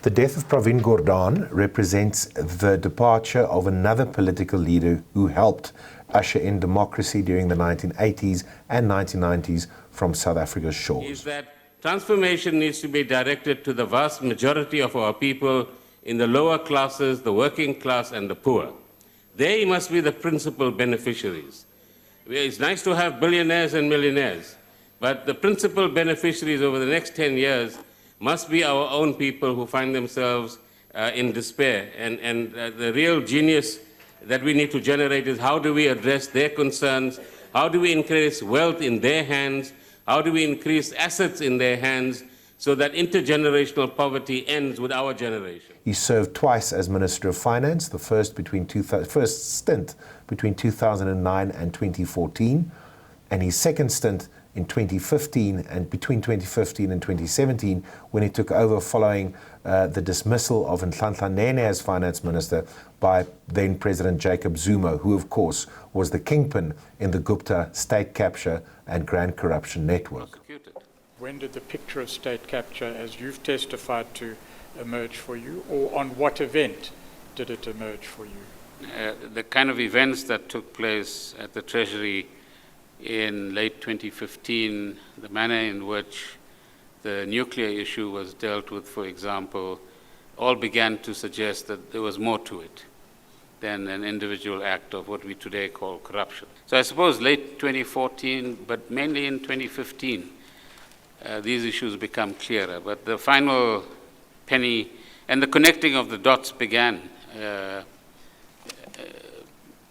The death of Pravin Gordhan represents the departure of another political leader who helped usher in democracy during the 1980s and 1990s from South Africa's shores. Is that transformation needs to be directed to the vast majority of our people in the lower classes, the working class and the poor. They must be the principal beneficiaries. It's nice to have billionaires and millionaires, but the principal beneficiaries over the next 10 years must be our own people who find themselves in despair. And the real genius that we need to generate is how do we address their concerns, how do we increase wealth in their hands, how do we increase assets in their hands so that intergenerational poverty ends with our generation. He served twice as Minister of Finance, the first stint between 2009 and 2014, and his second stint in 2015 and between 2015 and 2017 when he took over following the dismissal of Nhlanhla Nene as finance minister by then President Jacob Zuma, who of course was the kingpin in the Gupta state capture and grand corruption network. When did the picture of state capture, as you've testified to, emerge for you, or on what event did it emerge for you? The kind of events that took place at the Treasury in late 2015, the manner in which the nuclear issue was dealt with, for example, all began to suggest that there was more to it than an individual act of what we today call corruption. So I suppose late 2014, but mainly in 2015, these issues become clearer. But the final penny and the connecting of the dots began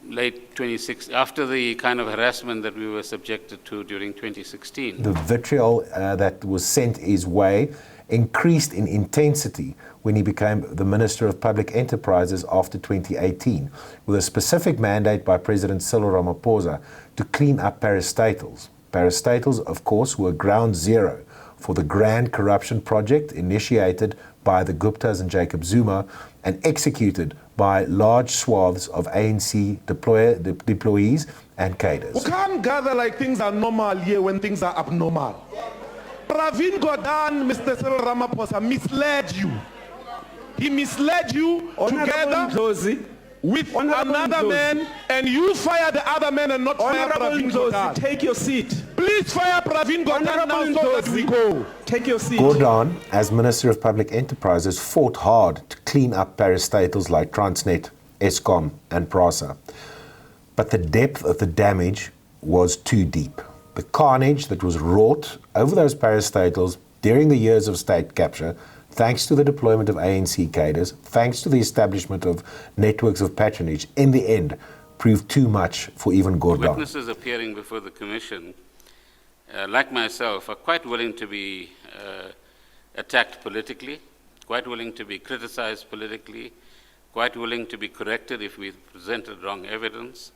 late 2016, after the kind of harassment that we were subjected to during 2016. The vitriol that was sent his way increased in intensity when he became the Minister of Public Enterprises after 2018, with a specific mandate by President Cyril Ramaphosa to clean up parastatals. Parastatals, of course, were ground zero for the grand corruption project initiated by the Guptas and Jacob Zuma and executed by large swaths of ANC deployees and cadres. We can't gather like things are normal here when things are abnormal. Pravin Gordhan, Mr. Cyril Ramaphosa, misled you. He misled you together with another man, and you fire the other man and not fire Pravin Gordhan. Take your seat. Please fire Pravin Gordhan now so that we go. Take your seat. Gordhan, as Minister of Public Enterprises, fought hard to clean up parastatals like Transnet, Eskom and PRASA. But the depth of the damage was too deep. The carnage that was wrought over those parastatals during the years of state capture, thanks to the deployment of ANC cadres, thanks to the establishment of networks of patronage, in the end, proved too much for even Gordhan. Witnesses appearing before the Commission, like myself, are quite willing to be attacked politically, quite willing to be criticized politically, quite willing to be corrected if we presented wrong evidence.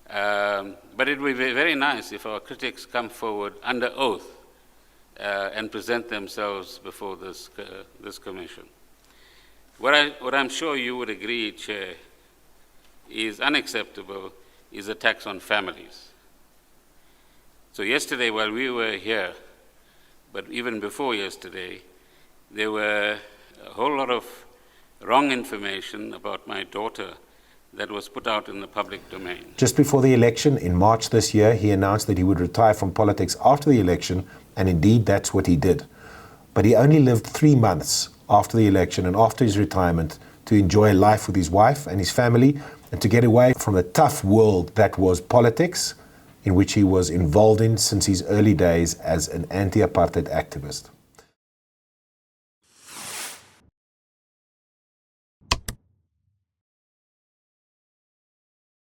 But it would be very nice if our critics come forward under oath and present themselves before this Commission. What I'm sure you would agree, Chair, is unacceptable is attacks on families. So yesterday, while we were here, but even before yesterday, there were a whole lot of wrong information about my daughter that was put out in the public domain. Just before the election, in March this year, he announced that he would retire from politics after the election, and indeed that's what he did. But he only lived 3 months after the election and after his retirement to enjoy life with his wife and his family and to get away from the tough world that was politics, in which he was involved in since his early days as an anti-apartheid activist.